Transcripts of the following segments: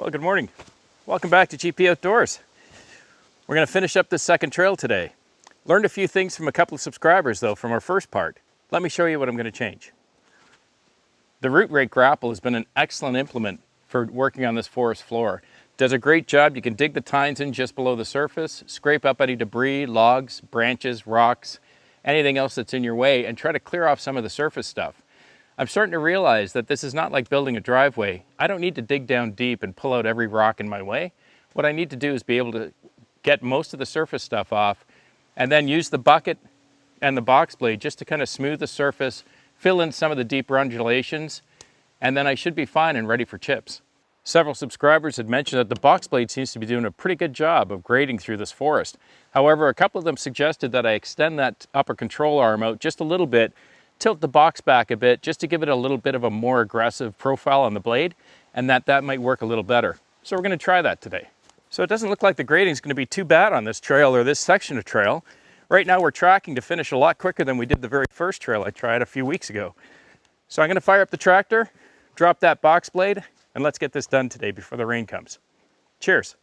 Well, good morning. Welcome back to GP Outdoors. We're going to finish up this second trail today. Learned a few things from a couple of subscribers though from our first part. Let me show you what I'm going to change. The root rake grapple has been an excellent implement for working on this forest floor. Does a great job. You can dig the tines in just below the surface, scrape up any debris, logs, branches, rocks, anything else that's in your way, and try to clear off some of the surface stuff. I'm starting to realize that this is not like building a driveway. I don't need to dig down deep and pull out every rock in my way. What I need to do is be able to get most of the surface stuff off and then use the bucket and the box blade just to kind of smooth the surface, fill in some of the deeper undulations, and then I should be fine and ready for chips. Several subscribers had mentioned that the box blade seems to be doing a pretty good job of grading through this forest. However, a couple of them suggested that I extend that upper control arm out just a little bit, tilt the box back a bit just to give it a little bit of a more aggressive profile on the blade, and that might work a little better. So we're going to try that today. So it doesn't look like the grading is going to be too bad on this trail or this section of trail. Right now we're tracking to finish a lot quicker than we did the very first trail I tried a few weeks ago. So I'm going to fire up the tractor, drop that box blade, and let's get this done today before the rain comes. Cheers.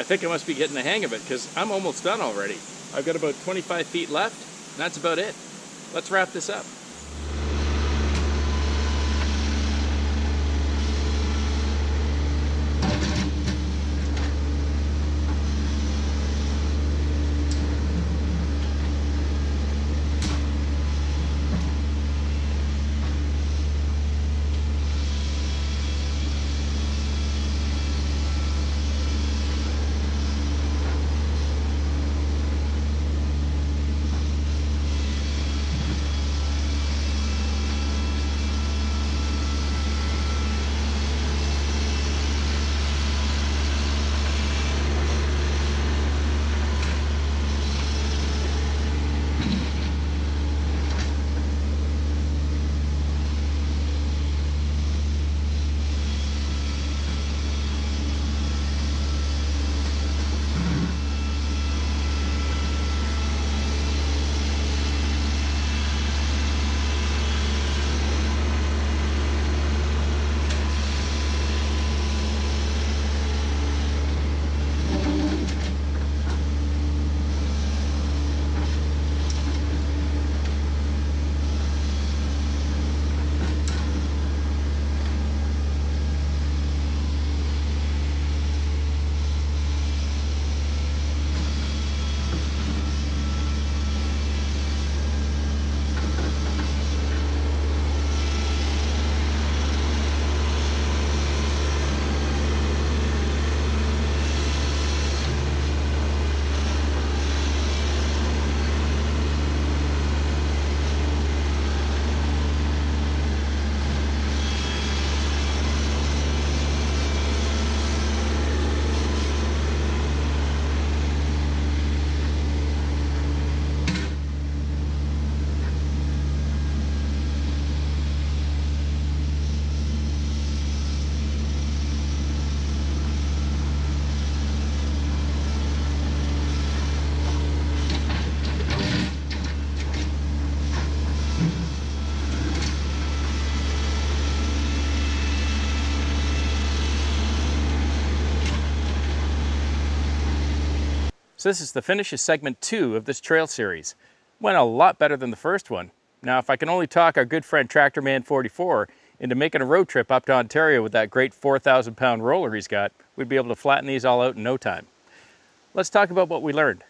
think I must be getting the hang of it because I'm almost done already. I've got about 25 feet left, and that's about it. Let's wrap this up. So this is the finish of segment 2 of this trail series. Went a lot better than the first one. Now if I can only talk our good friend Tractor Man 44 into making a road trip up to Ontario with that great 4,000 pound roller he's got, we'd be able to flatten these all out in no time. Let's talk about what we learned.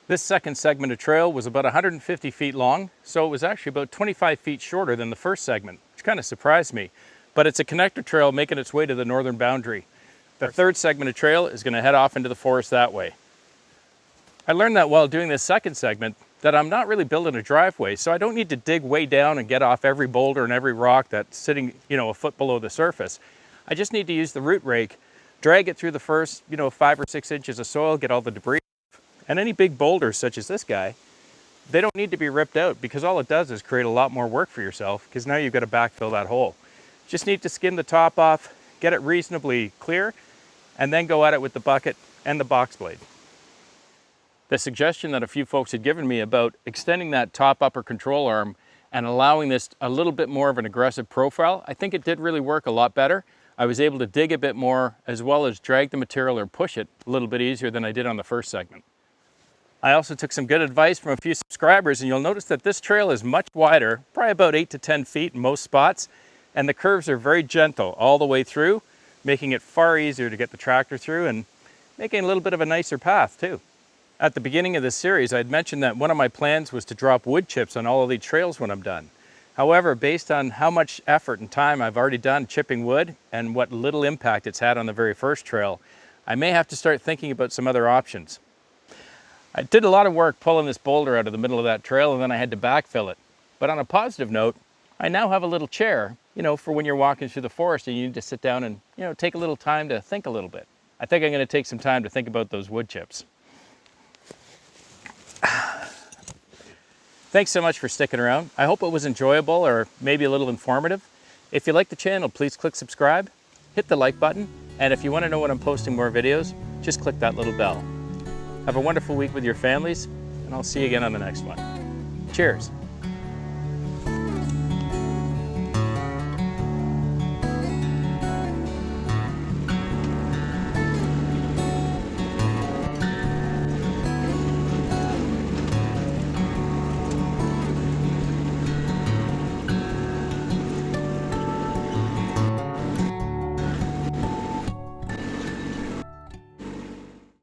This second segment of trail was about 150 feet long, so it was actually about 25 feet shorter than the first segment, which kind of surprised me. But it's a connector trail making its way to the northern boundary. The third segment of trail is going to head off into the forest that way. I learned that while doing this second segment that I'm not really building a driveway, so I don't need to dig way down and get off every boulder and every rock that's sitting, a foot below the surface. I just need to use the root rake, drag it through the first, 5 or 6 inches of soil, get all the debris. And any big boulders such as this guy, they don't need to be ripped out because all it does is create a lot more work for yourself because now you've got to backfill that hole. Just need to skim the top off, get it reasonably clear, and then go at it with the bucket and the box blade. The suggestion that a few folks had given me about extending that top upper control arm and allowing this a little bit more of an aggressive profile, I think it did really work a lot better. I was able to dig a bit more as well as drag the material or push it a little bit easier than I did on the first segment. I also took some good advice from a few subscribers, and you'll notice that this trail is much wider, probably about 8 to 10 feet in most spots, and the curves are very gentle all the way through, making it far easier to get the tractor through and making a little bit of a nicer path too. At the beginning of this series, I had mentioned that one of my plans was to drop wood chips on all of these trails when I'm done. However, based on how much effort and time I've already done chipping wood and what little impact it's had on the very first trail, I may have to start thinking about some other options. I did a lot of work pulling this boulder out of the middle of that trail, and then I had to backfill it. But on a positive note, I now have a little chair, for when you're walking through the forest and you need to sit down and, take a little time to think a little bit. I think I'm going to take some time to think about those wood chips. Thanks so much for sticking around. I hope it was enjoyable or maybe a little informative. If you like the channel, please click subscribe, hit the like button, and if you want to know when I'm posting more videos, just click that little bell. Have a wonderful week with your families, and I'll see you again on the next one. Cheers.